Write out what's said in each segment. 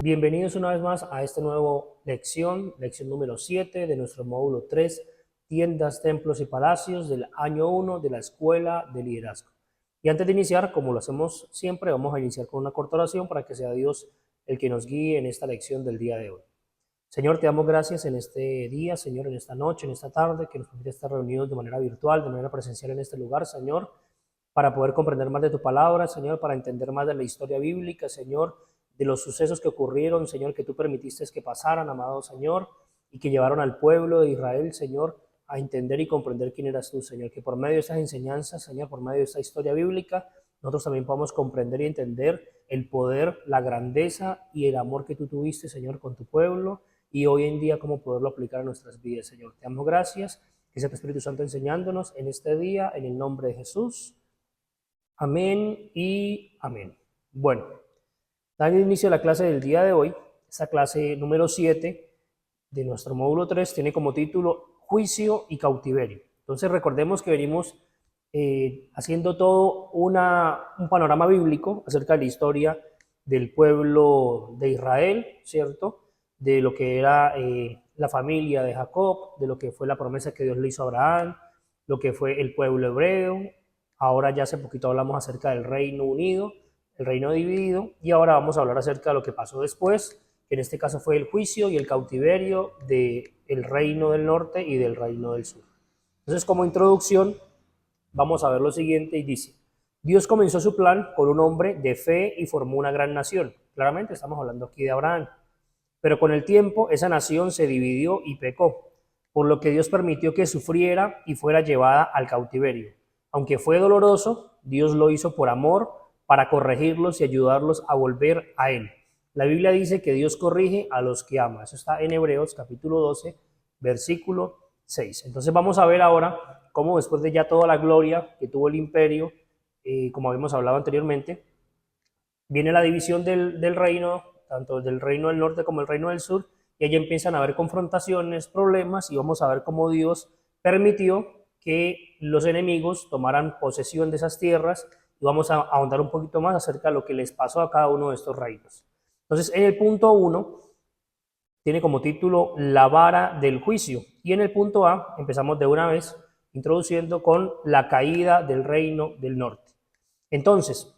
Bienvenidos una vez más a esta nueva lección número 7 de nuestro módulo 3, tiendas, templos y palacios del año 1 de la Escuela de Liderazgo. Y antes de iniciar, como lo hacemos siempre, vamos a iniciar con una corta oración para que sea Dios el que nos guíe en esta lección del día de hoy. Señor, te damos gracias en este día, Señor, en esta noche, en esta tarde, que nos permite estar reunidos de manera virtual, de manera presencial en este lugar, Señor, para poder comprender más de tu palabra, Señor, para entender más de la historia bíblica, Señor, de los sucesos que ocurrieron, Señor, que tú permitiste que pasaran, amado Señor, y que llevaron al pueblo de Israel, Señor, a entender y comprender quién eras tú, Señor. Que por medio de estas enseñanzas, Señor, por medio de esta historia bíblica, nosotros también podamos comprender y entender el poder, la grandeza y el amor que tú tuviste, Señor, con tu pueblo, y hoy en día cómo poderlo aplicar a nuestras vidas, Señor. Te damos gracias, que sea tu Espíritu Santo enseñándonos en este día, en el nombre de Jesús. Amén y amén. Bueno, dando inicio a la clase del día de hoy, esta clase número 7 de nuestro módulo 3 tiene como título Juicio y Cautiverio. Entonces recordemos que venimos haciendo todo un panorama bíblico acerca de la historia del pueblo de Israel, ¿cierto? De lo que era la familia de Jacob, de lo que fue la promesa que Dios le hizo a Abraham, lo que fue el pueblo hebreo. Ahora ya hace poquito hablamos acerca del Reino Unido, el reino dividido, y ahora vamos a hablar acerca de lo que pasó después, que en este caso fue el juicio y el cautiverio del reino del norte y del reino del sur. Entonces, como introducción, vamos a ver lo siguiente y dice: Dios comenzó su plan con un hombre de fe y formó una gran nación. Claramente estamos hablando aquí de Abraham. Pero con el tiempo esa nación se dividió y pecó, por lo que Dios permitió que sufriera y fuera llevada al cautiverio. Aunque fue doloroso, Dios lo hizo por amor, para corregirlos y ayudarlos a volver a Él. La Biblia dice que Dios corrige a los que ama. Eso está en Hebreos capítulo 12, versículo 6. Entonces vamos a ver ahora cómo después de ya toda la gloria que tuvo el imperio, como habíamos hablado anteriormente, viene la división del reino, tanto del reino del norte como el reino del sur, y allí empiezan a haber confrontaciones, problemas, y vamos a ver cómo Dios permitió que los enemigos tomaran posesión de esas tierras, y vamos a ahondar un poquito más acerca de lo que les pasó a cada uno de estos reinos. Entonces, en el punto 1, tiene como título La vara del juicio, y en el punto A empezamos de una vez introduciendo con la caída del reino del norte. Entonces,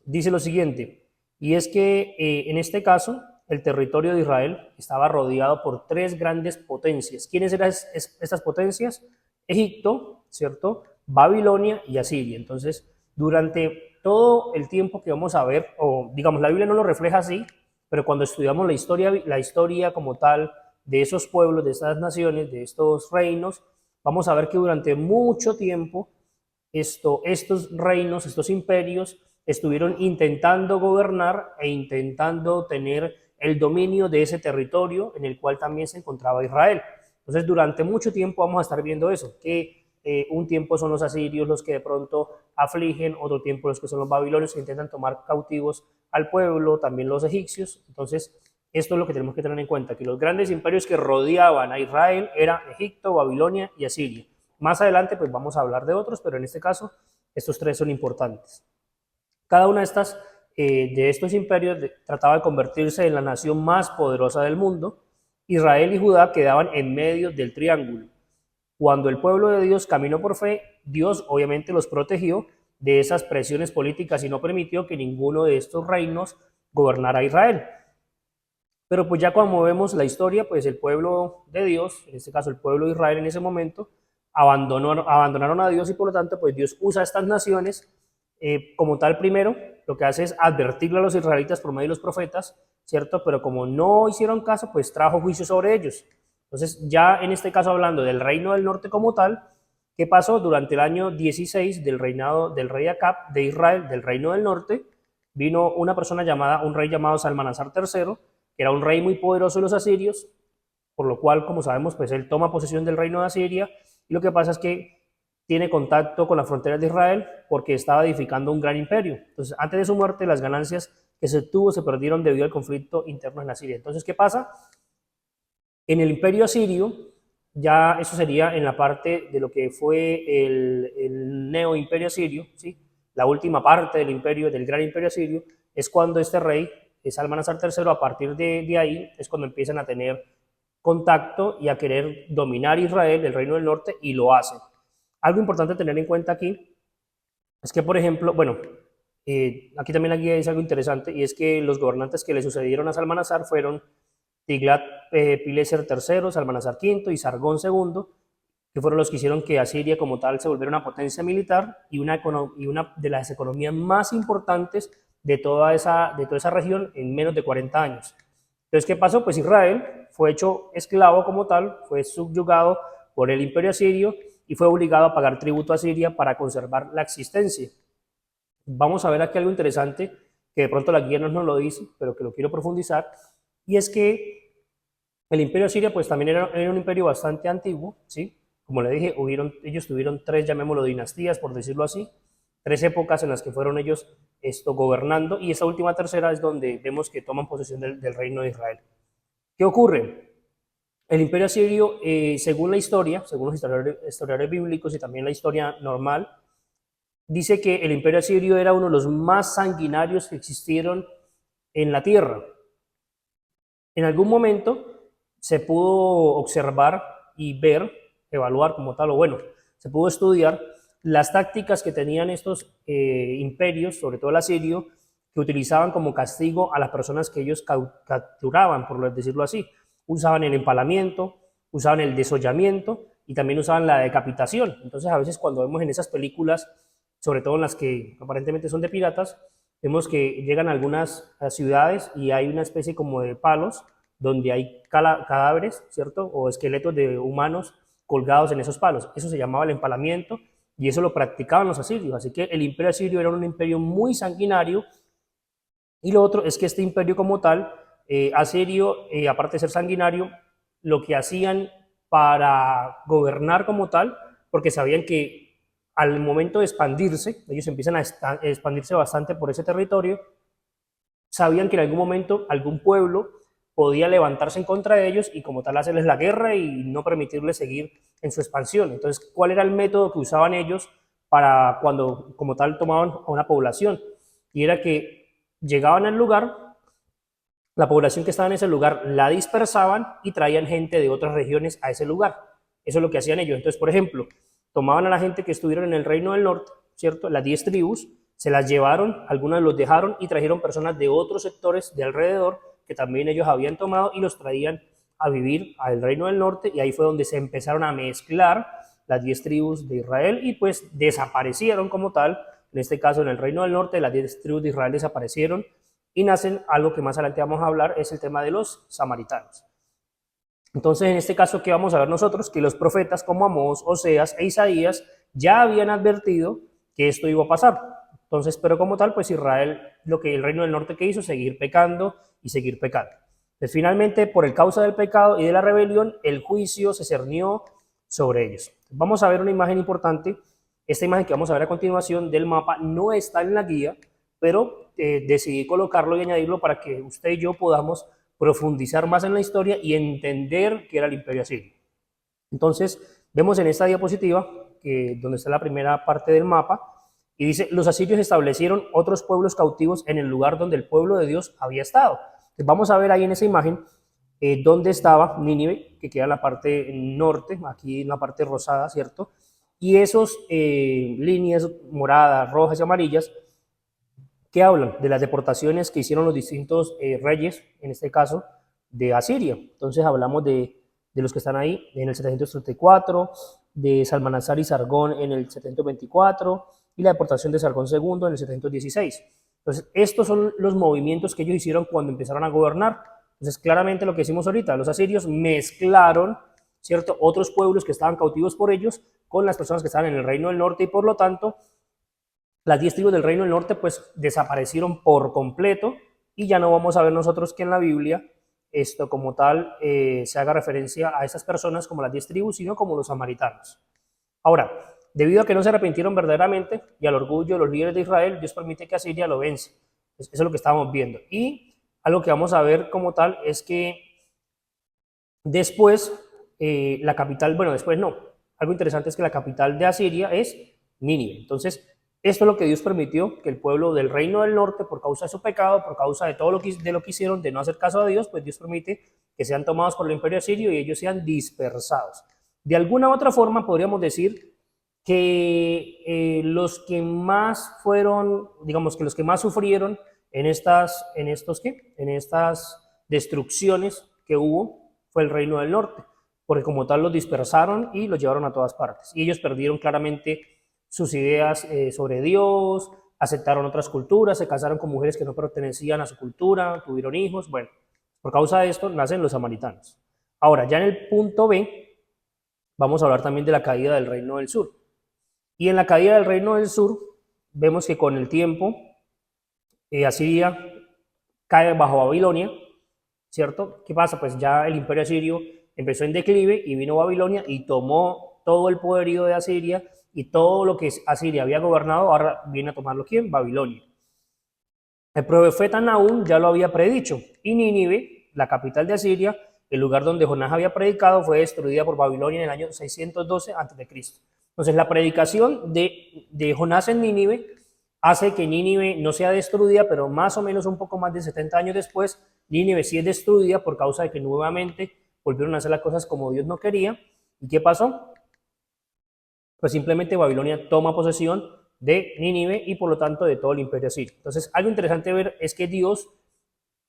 dice lo siguiente, y es que en este caso el territorio de Israel estaba rodeado por tres grandes potencias. ¿Quiénes eran estas potencias? Egipto, ¿cierto? Babilonia y Asiria. Entonces, durante todo el tiempo que vamos a ver, o digamos, la Biblia no lo refleja así, pero cuando estudiamos la historia como tal de esos pueblos, de estas naciones, de estos reinos, vamos a ver que durante mucho tiempo estos reinos, estos imperios, estuvieron intentando gobernar e intentando tener el dominio de ese territorio en el cual también se encontraba Israel. Entonces, durante mucho tiempo vamos a estar viendo eso, que un tiempo son los asirios los que de pronto afligen, otro tiempo los que son los babilonios que intentan tomar cautivos al pueblo, también los egipcios. Entonces, esto es lo que tenemos que tener en cuenta, que los grandes imperios que rodeaban a Israel eran Egipto, Babilonia y Asiria. Más adelante pues vamos a hablar de otros, pero en este caso estos tres son importantes. Cada una de estos imperios trataba de convertirse en la nación más poderosa del mundo. Israel y Judá quedaban en medio del triángulo. Cuando el pueblo de Dios caminó por fe, Dios obviamente los protegió de esas presiones políticas y no permitió que ninguno de estos reinos gobernara a Israel. Pero pues ya cuando vemos la historia, pues el pueblo de Dios, en este caso el pueblo de Israel en ese momento, abandonaron a Dios y por lo tanto pues Dios usa a estas naciones como tal. Primero lo que hace es advertirle a los israelitas por medio de los profetas, ¿cierto? Pero como no hicieron caso, pues trajo juicio sobre ellos. Entonces ya en este caso hablando del reino del norte como tal, ¿qué pasó? Durante el año 16 del reinado del rey Acab de Israel, del reino del norte, vino un rey llamado Salmanasar III, que era un rey muy poderoso de los asirios, por lo cual, como sabemos, pues él toma posesión del reino de Asiria, y lo que pasa es que tiene contacto con las fronteras de Israel porque estaba edificando un gran imperio. Entonces, antes de su muerte, las ganancias que se tuvo se perdieron debido al conflicto interno en Asiria. Entonces, ¿qué pasa? En el imperio asirio, ya eso sería en la parte de lo que fue el neo-imperio asirio, ¿sí? La última parte del imperio, del gran imperio asirio, es cuando este rey Salmanasar III, a partir de ahí es cuando empiezan a tener contacto y a querer dominar Israel, el reino del norte, y lo hacen. Algo importante tener en cuenta aquí es que, por ejemplo, bueno, aquí también aquí es algo interesante, y es que los gobernantes que le sucedieron a Salmanasar fueron Tiglat-Pileser III, Salmanasar V y Sargón II, que fueron los que hicieron que Asiria como tal se volviera una potencia militar y una de las economías más importantes de toda esa región en menos de 40 años. Entonces, ¿qué pasó? Pues Israel fue hecho esclavo como tal, fue subyugado por el imperio asirio y fue obligado a pagar tributo a Siria para conservar la existencia. Vamos a ver aquí algo interesante que de pronto la guía no nos lo dice, pero que lo quiero profundizar, y es que el imperio asirio pues también era un imperio bastante antiguo, ¿sí? Como le dije, ellos tuvieron tres, llamémoslo, dinastías, por decirlo así, tres épocas en las que fueron ellos gobernando, y esa última tercera es donde vemos que toman posesión del reino de Israel. ¿Qué ocurre? El imperio asirio, según la historia, según los historiadores bíblicos y también la historia normal, dice que el imperio asirio era uno de los más sanguinarios que existieron en la tierra. En algún momento se pudo observar y ver, evaluar como tal, o bueno, se pudo estudiar las tácticas que tenían estos imperios, sobre todo el asirio, que utilizaban como castigo a las personas que ellos capturaban, por decirlo así. Usaban el empalamiento, usaban el desollamiento y también usaban la decapitación. Entonces, a veces cuando vemos en esas películas, sobre todo en las que aparentemente son de piratas, vemos que llegan a algunas ciudades y hay una especie como de palos donde hay cadáveres, ¿cierto? O esqueletos de humanos colgados en esos palos. Eso se llamaba el empalamiento y eso lo practicaban los asirios. Así que el imperio asirio era un imperio muy sanguinario. Y lo otro es que este imperio como tal, asirio, aparte de ser sanguinario, lo que hacían para gobernar como tal, porque sabían que al momento de expandirse, ellos empiezan a expandirse bastante por ese territorio, sabían que en algún momento algún pueblo podía levantarse en contra de ellos y como tal hacerles la guerra y no permitirles seguir en su expansión. Entonces, ¿cuál era el método que usaban ellos para cuando como tal tomaban a una población? Y era que llegaban al lugar, la población que estaba en ese lugar la dispersaban y traían gente de otras regiones a ese lugar. Eso es lo que hacían ellos. Entonces, por ejemplo, tomaban a la gente que estuvieron en el reino del norte, ¿cierto? Las 10 tribus, se las llevaron, algunas los dejaron y trajeron personas de otros sectores de alrededor que también ellos habían tomado y los traían a vivir al reino del norte, y ahí fue donde se empezaron a mezclar las 10 tribus de Israel y pues desaparecieron como tal. En este caso, en el reino del norte, las 10 tribus de Israel desaparecieron y nacen algo que más adelante vamos a hablar, es el tema de los samaritanos. Entonces, en este caso, ¿qué vamos a ver nosotros? Que los profetas como Amós, Oseas e Isaías ya habían advertido que esto iba a pasar. Entonces, pero como tal, pues Israel, el reino del norte que hizo, seguir pecando y seguir pecando. Pues finalmente, por el causa del pecado y de la rebelión, el juicio se cernió sobre ellos. Vamos a ver una imagen importante. Esta imagen que vamos a ver a continuación del mapa no está en la guía, pero decidí colocarlo y añadirlo para que usted y yo podamos profundizar más en la historia y entender qué era el imperio asirio. Entonces, vemos en esta diapositiva, donde está la primera parte del mapa, y dice, los asirios establecieron otros pueblos cautivos en el lugar donde el pueblo de Dios había estado. Entonces, vamos a ver ahí en esa imagen dónde estaba Nínive, que queda en la parte norte, aquí en la parte rosada, ¿cierto? Y esos líneas moradas, rojas y amarillas, que hablan de las deportaciones que hicieron los distintos reyes, en este caso, de Asiria. Entonces hablamos de los que están ahí en el 734, de Salmanasar y Sargón en el 724, y la deportación de Sargón II en el 716. Entonces, estos son los movimientos que ellos hicieron cuando empezaron a gobernar. Entonces, claramente lo que hicimos ahorita, los asirios mezclaron, ¿cierto?, otros pueblos que estaban cautivos por ellos con las personas que estaban en el reino del norte, y por lo tanto, las 10 tribus del reino del norte pues desaparecieron por completo, y ya no vamos a ver nosotros que en la Biblia esto como tal se haga referencia a esas personas como las 10 tribus, sino como los samaritanos. Ahora, debido a que no se arrepintieron verdaderamente y al orgullo de los líderes de Israel, Dios permite que Asiria lo vence. Eso es lo que estamos viendo. Y algo que vamos a ver como tal es que después la capital, bueno, después no, algo interesante es que la capital de Asiria es Nínive. Entonces, Esto es lo que Dios permitió, que el pueblo del reino del norte, por causa de su pecado, por causa de todo lo que hicieron, de no hacer caso a Dios, pues Dios permite que sean tomados por el imperio asirio y ellos sean dispersados. De alguna u otra forma podríamos decir que los que más fueron, digamos que los que más sufrieron en estas destrucciones que hubo fue el reino del norte, porque como tal los dispersaron y los llevaron a todas partes. Y ellos perdieron claramente sus ideas sobre Dios, aceptaron otras culturas, se casaron con mujeres que no pertenecían a su cultura, tuvieron hijos. Bueno, por causa de esto nacen los samaritanos. Ahora, ya en el punto B, vamos a hablar también de la caída del reino del sur. Y en la caída del reino del sur, vemos que con el tiempo, Asiria cae bajo Babilonia, ¿cierto? ¿Qué pasa? Pues ya el imperio asirio empezó en declive y vino Babilonia y tomó todo el poderío de Asiria y todo lo que Asiria había gobernado, ahora viene a tomarlo ¿quién? Babilonia. El profeta Nahum ya lo había predicho, y Nínive, la capital de Asiria, el lugar donde Jonás había predicado, fue destruida por Babilonia en el año 612 a.C. Entonces la predicación de Jonás en Nínive hace que Nínive no sea destruida, pero más o menos un poco más de 70 años después, Nínive sí es destruida por causa de que nuevamente volvieron a hacer las cosas como Dios no quería. ¿Y qué pasó? Pues simplemente Babilonia toma posesión de Nínive y por lo tanto de todo el imperio asirio. Entonces, algo interesante ver es que Dios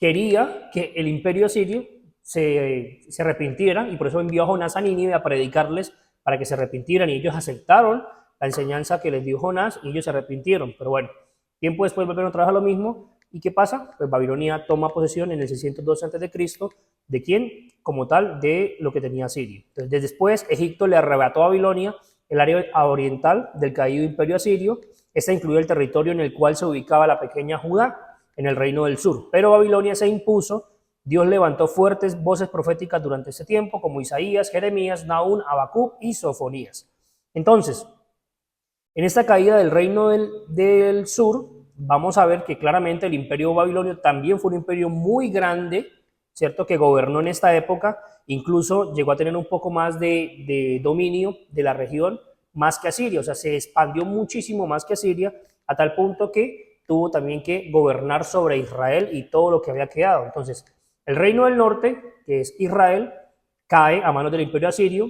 quería que el imperio asirio se arrepintiera y por eso envió a Jonás a Nínive a predicarles para que se arrepintieran y ellos aceptaron la enseñanza que les dio Jonás y ellos se arrepintieron. Pero bueno, tiempo después volvieron otra vez a lo mismo. ¿Y qué pasa? Pues Babilonia toma posesión en el 612 a.C. ¿De quién? Como tal, de lo que tenía Asiria. Entonces, después Egipto le arrebató a Babilonia el área oriental del caído imperio asirio. Esta incluía el territorio en el cual se ubicaba la pequeña Judá, en el reino del sur. Pero Babilonia se impuso. Dios levantó fuertes voces proféticas durante ese tiempo, como Isaías, Jeremías, Nahum, Habacuc y Sofonías. Entonces, en esta caída del reino del sur, vamos a ver que claramente el imperio babilonio también fue un imperio muy grande, ¿cierto? Que gobernó en esta época, incluso llegó a tener un poco más de dominio de la región, más que Asiria, o sea, se expandió muchísimo más que Asiria, a tal punto que tuvo también que gobernar sobre Israel y todo lo que había quedado. Entonces, el reino del norte, que es Israel, cae a manos del imperio asirio,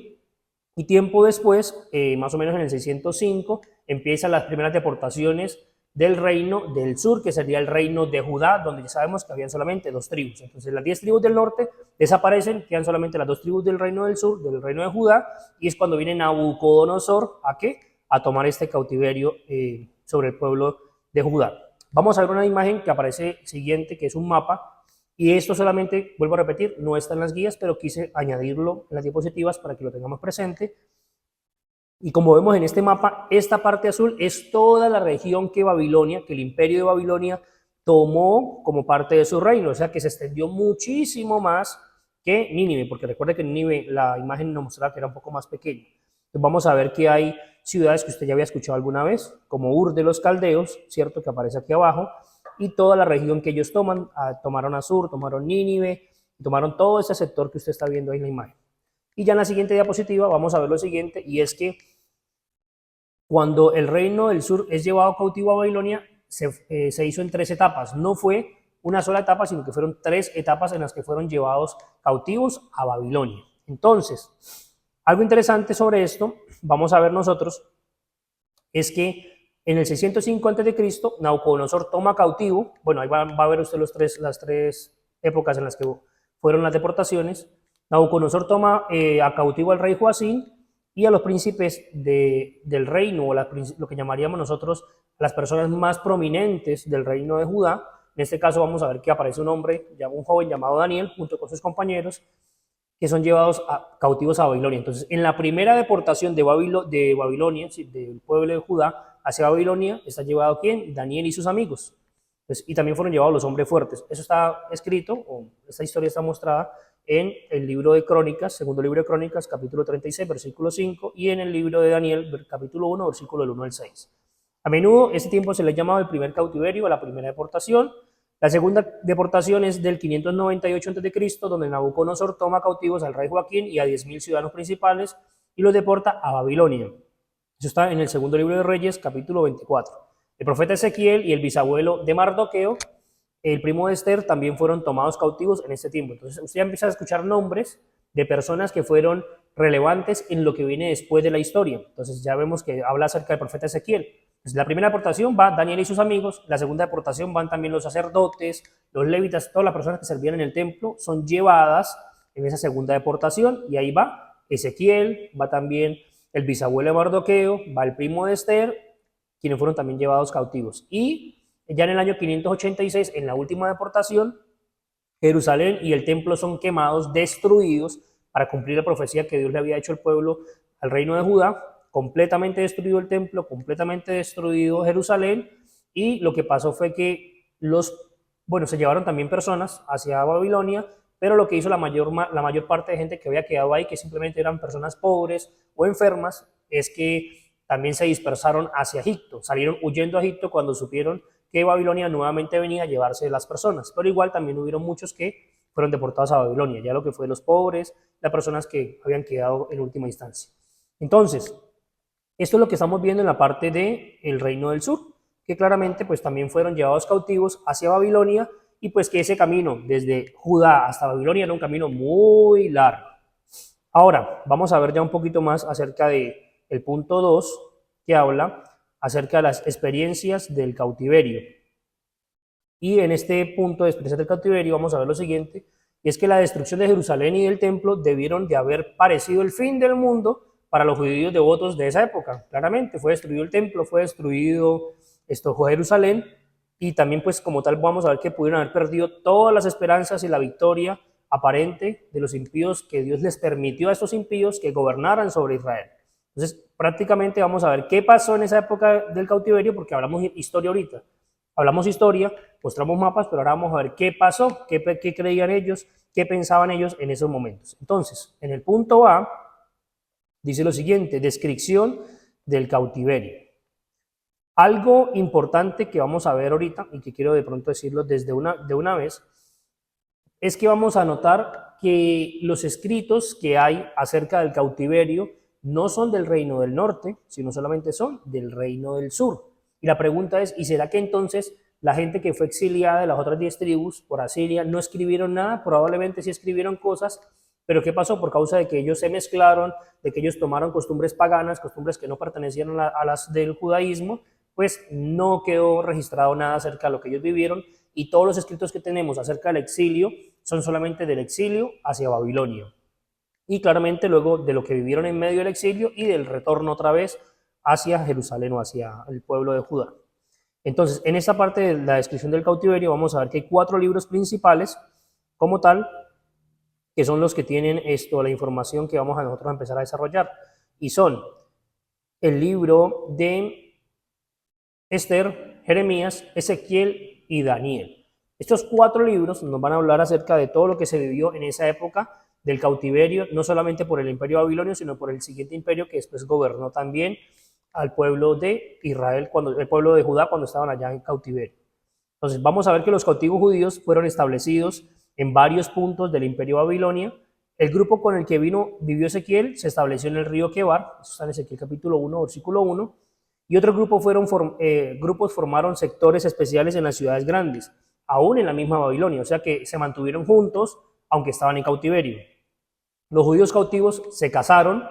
y tiempo después, más o menos en el 605, empiezan las primeras deportaciones del reino del sur, que sería el reino de Judá, donde ya sabemos que habían solamente 2 tribus. Entonces las 10 tribus del norte desaparecen, quedan solamente las 2 tribus del reino del sur, del reino de Judá, y es cuando viene Nabucodonosor, ¿a qué? A tomar este cautiverio sobre el pueblo de Judá. Vamos a ver una imagen que aparece siguiente, que es un mapa, y esto solamente, vuelvo a repetir, no está en las guías, pero quise añadirlo en las diapositivas para que lo tengamos presente. Y como vemos en este mapa, esta parte azul es toda la región que Babilonia, que el imperio de Babilonia tomó como parte de su reino, o sea que se extendió muchísimo más que Nínive, porque recuerde que Nínive la imagen nos mostraba que era un poco más pequeña. Entonces vamos a ver que hay ciudades que usted ya había escuchado alguna vez, como Ur de los Caldeos, ¿cierto? Que aparece aquí abajo, y toda la región que ellos tomaron Asur, tomaron Nínive, tomaron todo ese sector que usted está viendo ahí en la imagen. Y ya en la siguiente diapositiva vamos a ver lo siguiente, y es que cuando el reino del sur es llevado cautivo a Babilonia, se hizo en 3 etapas. No fue una sola etapa, sino que fueron 3 etapas en las que fueron llevados cautivos a Babilonia. Entonces, algo interesante sobre esto, vamos a ver nosotros, es que en el 605 a.C., Nabucodonosor toma cautivo, bueno, ahí va a ver usted las 3 épocas en las que fueron las deportaciones. Nabucodonosor toma a cautivo al rey Joacín y a los príncipes del reino, o lo que llamaríamos nosotros las personas más prominentes del reino de Judá. En este caso vamos a ver que aparece un joven llamado Daniel, junto con sus compañeros, que son llevados cautivos a Babilonia. Entonces, en la primera deportación de Babilonia, del pueblo de Judá hacia Babilonia, está llevado ¿quién? Daniel y sus amigos. Entonces, y también fueron llevados los hombres fuertes. Eso está escrito, o esta historia está mostrada en el libro de Crónicas, segundo libro de Crónicas, capítulo 36, versículo 5, y en el libro de Daniel, capítulo 1, versículo del 1 al 6. A menudo este tiempo se le llamaba el primer cautiverio, la primera deportación. La segunda deportación es del 598 a.C., donde Nabucodonosor toma cautivos al rey Joaquín y a 10.000 ciudadanos principales y los deporta a Babilonia. Eso está en el segundo libro de Reyes, capítulo 24. El profeta Ezequiel y el bisabuelo de Mardoqueo, el primo de Esther, también fueron tomados cautivos en este tiempo. Entonces usted ya empieza a escuchar nombres de personas que fueron relevantes en lo que viene después de la historia. Entonces ya vemos que habla acerca del profeta Ezequiel. Entonces, la primera aportación va Daniel y sus amigos, la segunda aportación van también los sacerdotes, los levitas, todas las personas que servían en el templo son llevadas en esa segunda deportación, y ahí va Ezequiel, va también el bisabuelo de Mardoqueo, va el primo de Esther, quienes fueron también llevados cautivos. Y ya en el año 586, en la última deportación, Jerusalén y el templo son quemados, destruidos, para cumplir la profecía que Dios le había hecho al pueblo, al reino de Judá. Completamente destruido el templo, completamente destruido Jerusalén, y lo que pasó fue que se llevaron también personas hacia Babilonia, pero lo que hizo la mayor parte de gente que había quedado ahí, que simplemente eran personas pobres o enfermas, es que también se dispersaron hacia Egipto, salieron huyendo a Egipto cuando supieron que Babilonia nuevamente venía a llevarse las personas, pero igual también hubieron muchos que fueron deportados a Babilonia, ya lo que fue los pobres, las personas que habían quedado en última instancia. Entonces, esto es lo que estamos viendo en la parte del reino del sur, que claramente pues también fueron llevados cautivos hacia Babilonia, y pues que ese camino desde Judá hasta Babilonia era un camino muy largo. Ahora, vamos a ver ya un poquito más acerca del punto 2, que habla acerca de las experiencias del cautiverio. Y en este punto de experiencias del cautiverio vamos a ver lo siguiente, y es que la destrucción de Jerusalén y del templo debieron de haber parecido el fin del mundo para los judíos devotos de esa época. Claramente fue destruido el templo, fue destruido Jerusalén, y también pues como tal vamos a ver que pudieron haber perdido todas las esperanzas y la victoria aparente de los impíos, que Dios les permitió a estos impíos que gobernaran sobre Israel. Entonces prácticamente vamos a ver qué pasó en esa época del cautiverio, porque hablamos historia ahorita. Hablamos historia, mostramos mapas, pero ahora vamos a ver qué pasó, qué creían ellos, qué pensaban ellos en esos momentos. Entonces, en el punto A, dice lo siguiente: descripción del cautiverio. Algo importante que vamos a ver ahorita, y que quiero de pronto decirlo de una vez, es que vamos a notar que los escritos que hay acerca del cautiverio no son del reino del norte, sino solamente son del reino del sur. Y la pregunta es, ¿y será que entonces la gente que fue exiliada de las otras 10 tribus por Asiria no escribieron nada? Probablemente sí escribieron cosas, pero ¿qué pasó? Por causa de que ellos se mezclaron, de que ellos tomaron costumbres paganas, costumbres que no pertenecían a las del judaísmo, pues no quedó registrado nada acerca de lo que ellos vivieron, y todos los escritos que tenemos acerca del exilio son solamente del exilio hacia Babilonia. Y claramente luego de lo que vivieron en medio del exilio y del retorno otra vez hacia Jerusalén o hacia el pueblo de Judá. Entonces, en esta parte de la descripción del cautiverio vamos a ver que hay 4 libros principales como tal, que son los que tienen la información que vamos a nosotros a empezar a desarrollar. Y son el libro de Esther, Jeremías, Ezequiel y Daniel. Estos 4 libros nos van a hablar acerca de todo lo que se vivió en esa época del cautiverio, no solamente por el imperio babilonio, sino por el siguiente imperio que después gobernó también al pueblo de Israel, el pueblo de Judá, cuando estaban allá en cautiverio. Entonces vamos a ver que los cautivos judíos fueron establecidos en varios puntos del imperio babilonia. El grupo con el que vivió Ezequiel se estableció en el río Quebar, eso está en Ezequiel capítulo 1, versículo 1, y otros grupos formaron sectores especiales en las ciudades grandes, aún en la misma Babilonia, o sea que se mantuvieron juntos aunque estaban en cautiverio. Los judíos cautivos se casaron,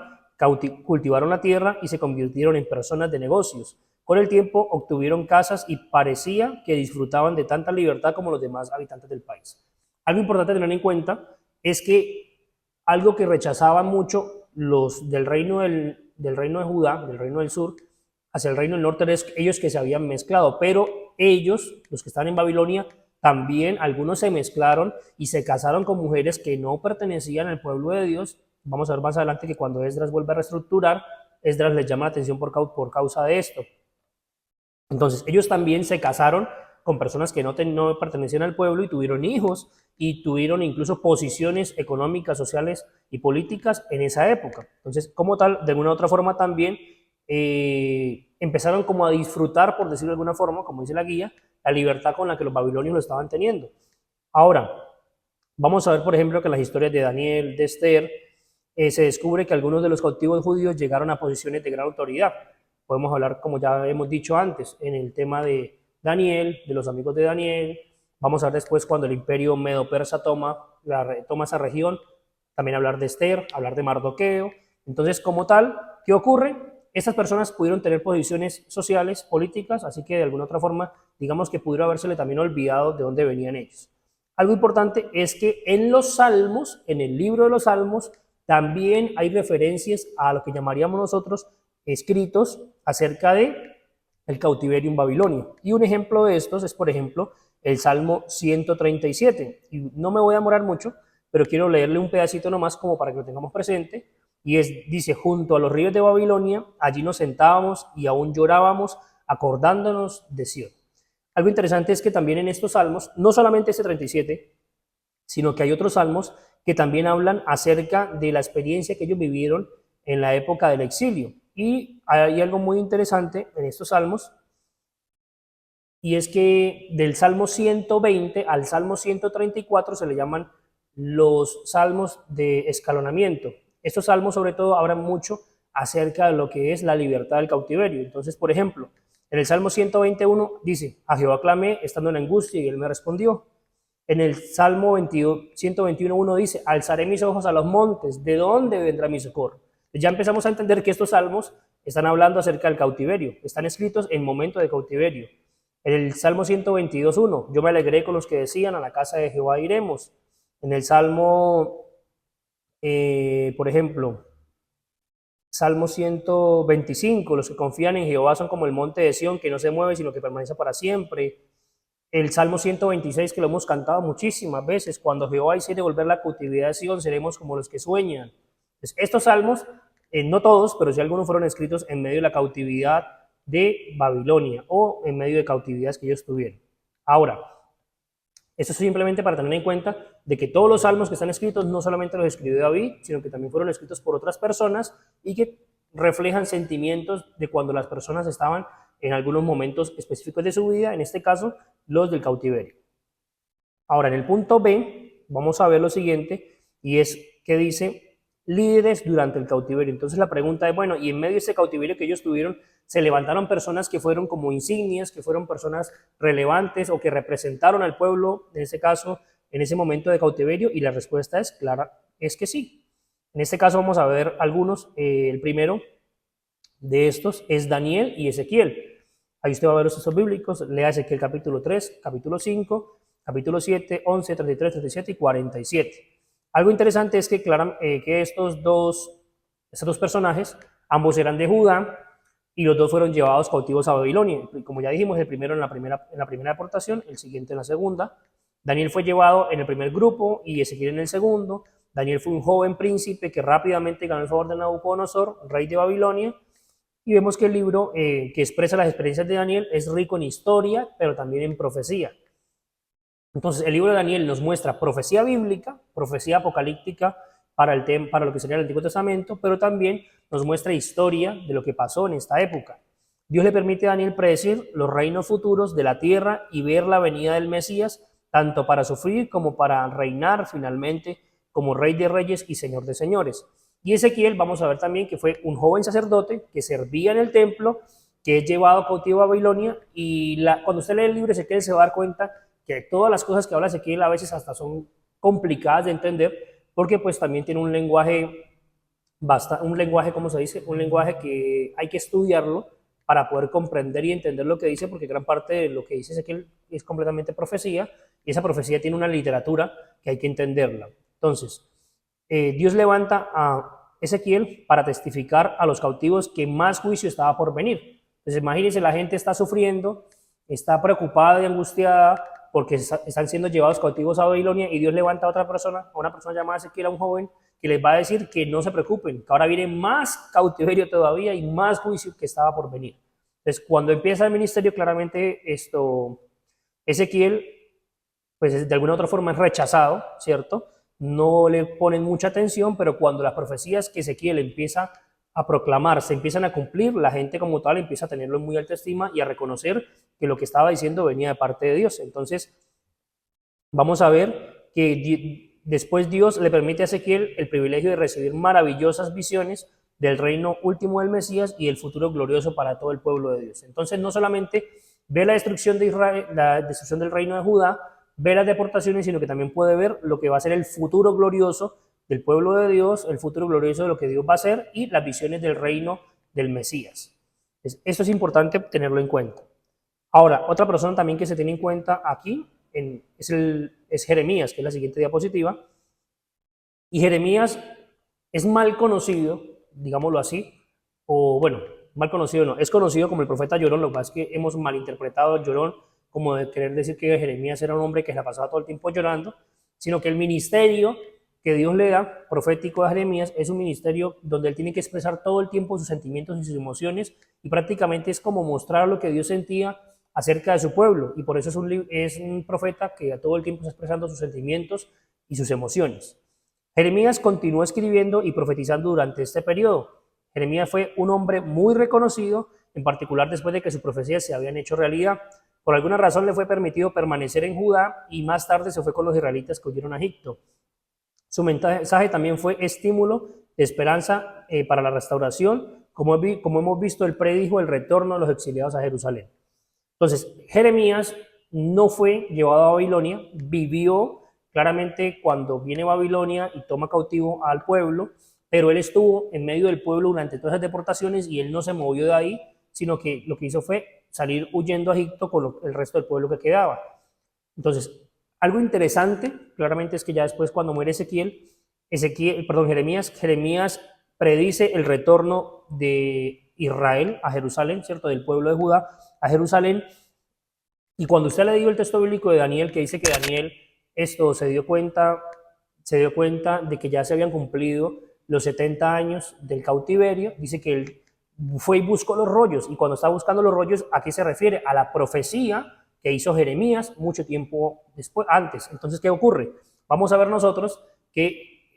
cultivaron la tierra y se convirtieron en personas de negocios. Con el tiempo obtuvieron casas y parecía que disfrutaban de tanta libertad como los demás habitantes del país. Algo importante a tener en cuenta es que algo que rechazaban mucho los del reino de Judá, del reino del sur, hacia el reino del norte, es ellos que se habían mezclado, pero ellos, los que están en Babilonia, también algunos se mezclaron y se casaron con mujeres que no pertenecían al pueblo de Dios. Vamos a ver más adelante que cuando Esdras vuelve a reestructurar, Esdras les llama la atención por causa de esto. Entonces, ellos también se casaron con personas que no pertenecían al pueblo y tuvieron hijos y tuvieron incluso posiciones económicas, sociales y políticas en esa época. Entonces, como tal, de alguna u otra forma también empezaron como a disfrutar, por decirlo de alguna forma, como dice la guía, la libertad con la que los babilonios lo estaban teniendo. Ahora, vamos a ver, por ejemplo, que en las historias de Daniel, de Esther, se descubre que algunos de los cautivos judíos llegaron a posiciones de gran autoridad. podemos hablar, como ya hemos dicho antes, en el tema de Daniel, de los amigos de Daniel. Vamos a ver después cuando el imperio medo-persa toma esa región, también hablar de Esther, hablar de Mardoqueo. Entonces, como tal, ¿qué ocurre? Estas personas pudieron tener posiciones sociales, políticas, así que de alguna otra forma, digamos que pudiera habérsele también olvidado de dónde venían ellos. Algo importante es que en los Salmos, en el libro de los Salmos, también hay referencias a lo que llamaríamos nosotros escritos acerca de el cautiverio en Babilonia. Y un ejemplo de estos es, por ejemplo, el Salmo 137. Y no me voy a demorar mucho, pero quiero leerle un pedacito nomás como para que lo tengamos presente. Y dice, junto a los ríos de Babilonia, allí nos sentábamos y aún llorábamos, acordándonos de Sion. Algo interesante es que también en estos salmos, no solamente este 37, sino que hay otros salmos que también hablan acerca de la experiencia que ellos vivieron en la época del exilio. Y hay algo muy interesante en estos salmos, y es que del Salmo 120 al Salmo 134 se le llaman los salmos de escalonamiento. Estos salmos sobre todo hablan mucho acerca de lo que es la libertad del cautiverio. Entonces, por ejemplo, en el Salmo 121 dice, a Jehová clamé estando en angustia y él me respondió. En el Salmo 121.1 dice, alzaré mis ojos a los montes, ¿de dónde vendrá mi socorro? Ya empezamos a entender que estos salmos están hablando acerca del cautiverio, están escritos en momento de cautiverio. En el Salmo 122.1, yo me alegré con los que decían, a la casa de Jehová iremos. En el Salmo, por ejemplo, Salmo 125, los que confían en Jehová son como el monte de Sión, que no se mueve, sino que permanece para siempre. El Salmo 126, que lo hemos cantado muchísimas veces, cuando Jehová hiciere volver la cautividad de Sión, seremos como los que sueñan. Entonces, estos salmos, no todos, pero sí algunos fueron escritos en medio de la cautividad de Babilonia o en medio de cautividades que ellos tuvieron. Ahora, esto es simplemente para tener en cuenta de que todos los salmos que están escritos no solamente los escribió David, sino que también fueron escritos por otras personas y que reflejan sentimientos de cuando las personas estaban en algunos momentos específicos de su vida, en este caso, los del cautiverio. Ahora, en el punto B, vamos a ver lo siguiente, y es que dice líderes durante el cautiverio. Entonces la pregunta es, bueno, y en medio de ese cautiverio que ellos tuvieron, se levantaron personas que fueron como insignias, que fueron personas relevantes o que representaron al pueblo, en ese caso, en ese momento de cautiverio, y la respuesta es clara, es que sí. En este caso vamos a ver algunos. El primero de estos es Daniel y Ezequiel. Ahí usted va a ver los textos bíblicos, lea Ezequiel capítulo 3, capítulo 5, capítulo 7, 11, 33, 37 y 47. Algo interesante es que, que estos dos personajes, ambos eran de Judá y los dos fueron llevados cautivos a Babilonia. Como ya dijimos, el primero en la primera aportación, el siguiente en la segunda. Daniel fue llevado en el primer grupo y Ezequiel en el segundo. Daniel fue un joven príncipe que rápidamente ganó el favor de Nabucodonosor, rey de Babilonia. Y vemos que el libro que expresa las experiencias de Daniel es rico en historia, pero también en profecía. Entonces, el libro de Daniel nos muestra profecía bíblica, profecía apocalíptica para lo que sería el Antiguo Testamento, pero también nos muestra historia de lo que pasó en esta época. Dios le permite a Daniel predecir los reinos futuros de la tierra y ver la venida del Mesías, tanto para sufrir como para reinar finalmente como Rey de Reyes y Señor de Señores. Y Ezequiel, vamos a ver también que fue un joven sacerdote que servía en el templo, que es llevado cautivo a Babilonia, y cuando usted lee el libro de Ezequiel se va a dar cuenta que todas las cosas que habla Ezequiel a veces hasta son complicadas de entender, porque pues también tiene un lenguaje, ¿cómo se dice? Un lenguaje que hay que estudiarlo para poder comprender y entender lo que dice, porque gran parte de lo que dice Ezequiel es completamente profecía, y esa profecía tiene una literatura que hay que entenderla. Entonces, Dios levanta a Ezequiel para testificar a los cautivos que más juicio estaba por venir. Entonces, imagínense, la gente está sufriendo, está preocupada y angustiada porque están siendo llevados cautivos a Babilonia, y Dios levanta a otra persona, a una persona llamada Ezequiel, a un joven, que les va a decir que no se preocupen, que ahora viene más cautiverio todavía y más juicio que estaba por venir. Entonces, cuando empieza el ministerio, claramente Ezequiel, pues de alguna u otra forma es rechazado, ¿cierto? No le ponen mucha atención, pero cuando las profecías que Ezequiel empieza a proclamar se empiezan a cumplir, la gente como tal empieza a tenerlo en muy alta estima y a reconocer que lo que estaba diciendo venía de parte de Dios. Entonces, vamos a ver que después Dios le permite a Ezequiel el privilegio de recibir maravillosas visiones del reino último del Mesías y el futuro glorioso para todo el pueblo de Dios. Entonces no solamente ve la destrucción de Israel, la destrucción del reino de Judá, ve las deportaciones, sino que también puede ver lo que va a ser el futuro glorioso del pueblo de Dios, el futuro glorioso de lo que Dios va a hacer y las visiones del reino del Mesías. Esto es importante tenerlo en cuenta. Ahora, otra persona también que se tiene en cuenta aquí es Jeremías, que es la siguiente diapositiva. Y Jeremías es mal conocido, digámoslo así, o bueno, mal conocido no, es conocido como el profeta llorón. Lo que pasa es que hemos malinterpretado el llorón como de querer decir que Jeremías era un hombre que se la pasaba todo el tiempo llorando, sino que el ministerio que Dios le da, profético a Jeremías, es un ministerio donde él tiene que expresar todo el tiempo sus sentimientos y sus emociones, y prácticamente es como mostrar lo que Dios sentía acerca de su pueblo, y por eso es un profeta que a todo el tiempo está expresando sus sentimientos y sus emociones. Jeremías continuó escribiendo y profetizando durante este periodo. Jeremías fue un hombre muy reconocido, en particular después de que sus profecías se habían hecho realidad. Por alguna razón le fue permitido permanecer en Judá y más tarde se fue con los israelitas que huyeron a Egipto. Su mensaje también fue estímulo de esperanza para la restauración, como hemos visto, él predijo el retorno de los exiliados a Jerusalén. Entonces, Jeremías no fue llevado a Babilonia, vivió claramente cuando viene Babilonia y toma cautivo al pueblo, pero él estuvo en medio del pueblo durante todas esas deportaciones y él no se movió de ahí, sino que lo que hizo fue salir huyendo a Egipto con el resto del pueblo que quedaba. Entonces, algo interesante, claramente, es que ya después cuando muere Jeremías predice el retorno de Israel a Jerusalén, ¿cierto? Del pueblo de Judá a Jerusalén. Y cuando usted le dio el texto bíblico de Daniel, que dice que Daniel se dio cuenta de que ya se habían cumplido los 70 años del cautiverio, dice que él fue y buscó los rollos, y cuando está buscando los rollos, ¿a qué se refiere? A la profecía que hizo Jeremías mucho tiempo después, antes. Entonces, ¿qué ocurre? Vamos a ver nosotros que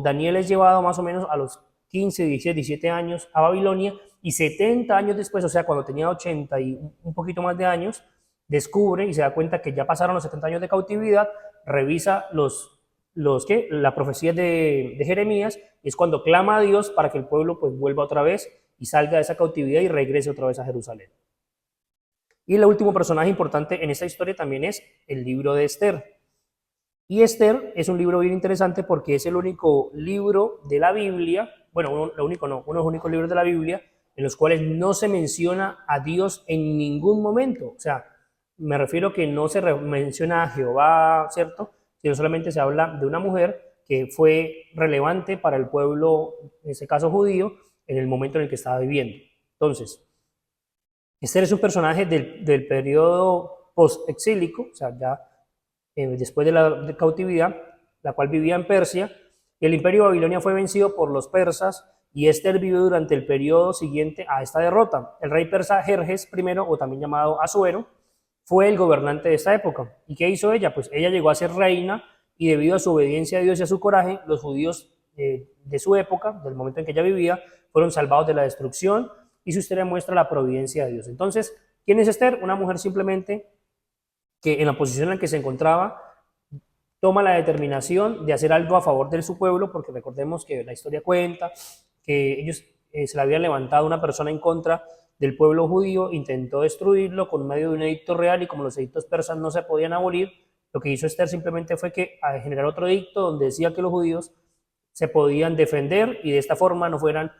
Daniel es llevado más o menos a los 15, 16, 17 años a Babilonia, y 70 años después, o sea, cuando tenía 80 y un poquito más de años, descubre y se da cuenta que ya pasaron los 70 años de cautividad, revisa la profecía de Jeremías, y es cuando clama a Dios para que el pueblo pues vuelva otra vez y salga de esa cautividad y regrese otra vez a Jerusalén. Y el último personaje importante en esta historia también es el libro de Esther. Y Esther es un libro bien interesante porque es el único libro de la Biblia, bueno, uno de los únicos libros de la Biblia en los cuales no se menciona a Dios en ningún momento. O sea, me refiero que no se menciona a Jehová, ¿cierto? Sino solamente se habla de una mujer que fue relevante para el pueblo, en ese caso judío, en el momento en el que estaba viviendo. Entonces, Esther es un personaje del periodo post-exílico, o sea, ya después de la cautividad, la cual vivía en Persia, y el imperio de Babilonia fue vencido por los persas, y Esther vivió durante el periodo siguiente a esta derrota. El rey persa Jerjes I, o también llamado Asuero, fue el gobernante de esta época. ¿Y qué hizo ella? Pues ella llegó a ser reina, y debido a su obediencia a Dios y a su coraje, los judíos de su época, del momento en que ella vivía, fueron salvados de la destrucción, y su historia muestra la providencia de Dios. Entonces, ¿quién es Esther? Una mujer simplemente que en la posición en la que se encontraba toma la determinación de hacer algo a favor de su pueblo, porque recordemos que la historia cuenta que ellos se le habían levantado una persona en contra del pueblo judío, intentó destruirlo con medio de un edicto real, y como los edictos persas no se podían abolir, lo que hizo Esther simplemente fue que a generar otro edicto donde decía que los judíos se podían defender y de esta forma no fueran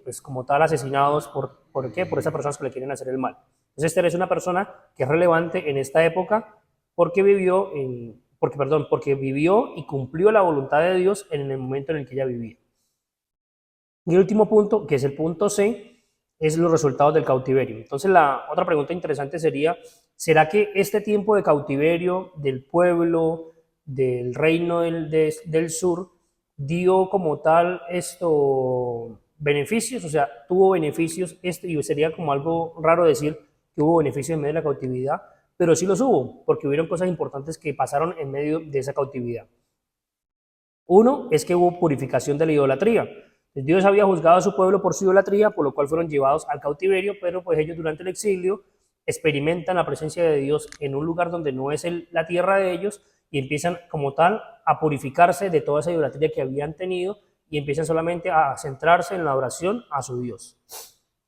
pues como tal asesinados ¿por qué? Por esas personas que le quieren hacer el mal. Entonces Esther es una persona que es relevante en esta época porque vivió y cumplió la voluntad de Dios en el momento en el que ella vivía. Y el último punto, que es el punto C, es los resultados del cautiverio. Entonces la otra pregunta interesante sería, ¿será que este tiempo de cautiverio del pueblo, del reino del sur, dio como tal beneficios? O sea, tuvo beneficios, y sería como algo raro decir que hubo beneficios en medio de la cautividad, pero sí los hubo, porque hubieron cosas importantes que pasaron en medio de esa cautividad. Uno es que hubo purificación de la idolatría. Dios había juzgado a su pueblo por su idolatría, por lo cual fueron llevados al cautiverio, pero pues ellos durante el exilio experimentan la presencia de Dios en un lugar donde no es la tierra de ellos, y empiezan como tal a purificarse de toda esa idolatría que habían tenido, y empiezan solamente a centrarse en la adoración a su Dios.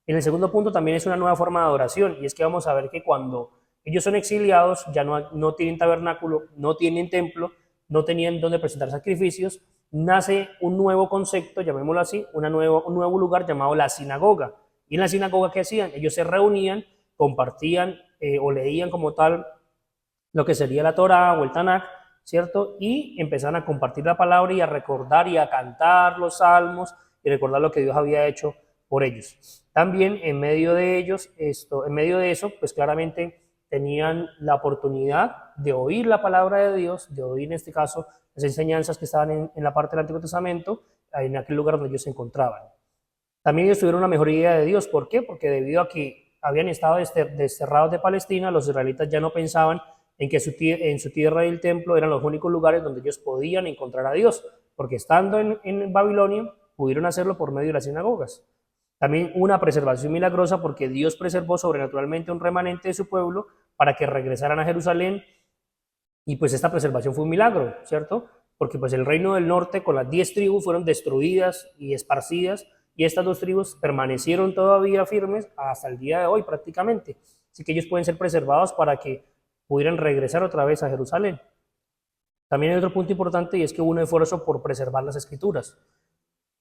En el segundo punto también es una nueva forma de adoración, y es que vamos a ver que cuando ellos son exiliados, ya no tienen tabernáculo, no tienen templo, no tenían donde presentar sacrificios, nace un nuevo concepto, llamémoslo así, un nuevo lugar llamado la sinagoga. Y en la sinagoga, ¿qué hacían? Ellos se reunían, compartían o leían como tal lo que sería la Torá o el Tanakh, ¿cierto? Y empezaron a compartir la palabra y a recordar y a cantar los salmos y recordar lo que Dios había hecho por ellos. También en medio de en medio de eso, pues claramente tenían la oportunidad de oír la palabra de Dios, de oír en este caso las enseñanzas que estaban en la parte del Antiguo Testamento, en aquel lugar donde ellos se encontraban. También ellos tuvieron una mejor idea de Dios. ¿Por qué? Porque debido a que habían estado desterrados de Palestina, los israelitas ya no pensaban en que en su tierra y el templo eran los únicos lugares donde ellos podían encontrar a Dios, porque estando en Babilonia pudieron hacerlo por medio de las sinagogas. También una preservación milagrosa porque Dios preservó sobrenaturalmente un remanente de su pueblo para que regresaran a Jerusalén, y pues esta preservación fue un milagro, ¿cierto? Porque pues el reino del norte con las 10 tribus fueron destruidas y esparcidas, y estas 2 tribus permanecieron todavía firmes hasta el día de hoy prácticamente. Así que ellos pueden ser preservados para que pudieran regresar otra vez a Jerusalén. También hay otro punto importante, y es que hubo un esfuerzo por preservar las escrituras.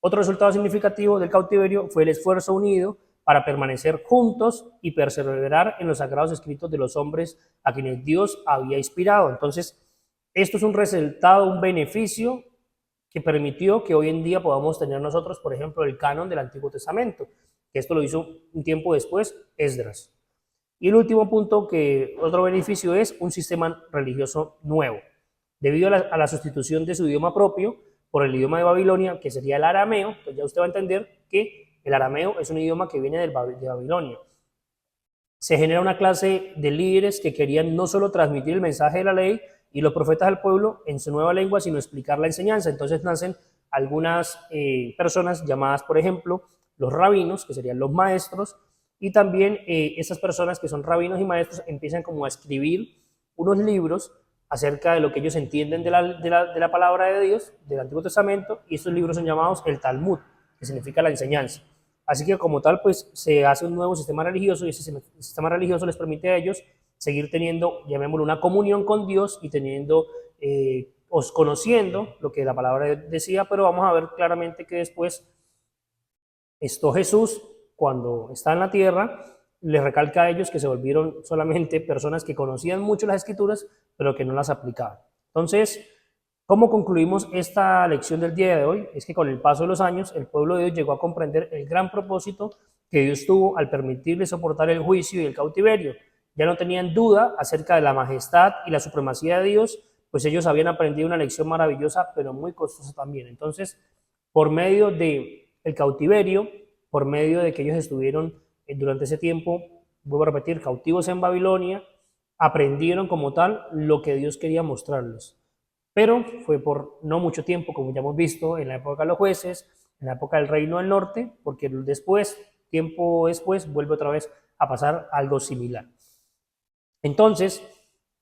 Otro resultado significativo del cautiverio fue el esfuerzo unido para permanecer juntos y perseverar en los sagrados escritos de los hombres a quienes Dios había inspirado. Entonces, esto es un resultado, un beneficio que permitió que hoy en día podamos tener nosotros, por ejemplo, el canon del Antiguo Testamento, que esto lo hizo un tiempo después Esdras. Y el último punto, que otro beneficio, es un sistema religioso nuevo. Debido a la sustitución de su idioma propio por el idioma de Babilonia, que sería el arameo, pues ya usted va a entender que el arameo es un idioma que viene de Babilonia. Se genera una clase de líderes que querían no solo transmitir el mensaje de la ley y los profetas al pueblo en su nueva lengua, sino explicar la enseñanza. Entonces nacen algunas personas llamadas, por ejemplo, los rabinos, que serían los maestros, y también esas personas que son rabinos y maestros empiezan como a escribir unos libros acerca de lo que ellos entienden de la palabra de Dios, del Antiguo Testamento, y estos libros son llamados el Talmud, que significa la enseñanza. Así que como tal, pues se hace un nuevo sistema religioso, y ese sistema religioso les permite a ellos seguir teniendo, llamémoslo, una comunión con Dios y teniendo, conociendo lo que la palabra decía, pero vamos a ver claramente que después Jesús, cuando está en la tierra, les recalca a ellos que se volvieron solamente personas que conocían mucho las escrituras, pero que no las aplicaban. Entonces, ¿cómo concluimos esta lección del día de hoy? Es que con el paso de los años, el pueblo de Dios llegó a comprender el gran propósito que Dios tuvo al permitirle soportar el juicio y el cautiverio. Ya no tenían duda acerca de la majestad y la supremacía de Dios, pues ellos habían aprendido una lección maravillosa, pero muy costosa también. Entonces, por medio del cautiverio, por medio de que ellos estuvieron durante ese tiempo, vuelvo a repetir, cautivos en Babilonia, aprendieron como tal lo que Dios quería mostrarles. Pero fue por no mucho tiempo, como ya hemos visto en la época de los jueces, en la época del Reino del Norte, porque después, tiempo después, vuelve otra vez a pasar algo similar. Entonces,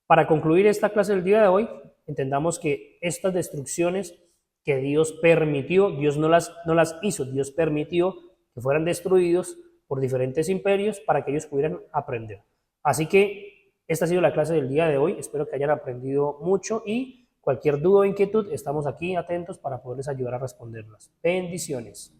para concluir esta clase del día de hoy, entendamos que estas destrucciones que Dios permitió, Dios no las hizo, Dios permitió que fueran destruidos por diferentes imperios para que ellos pudieran aprender. Así que esta ha sido la clase del día de hoy. Espero que hayan aprendido mucho, y cualquier duda o inquietud, estamos aquí atentos para poderles ayudar a responderlas. Bendiciones.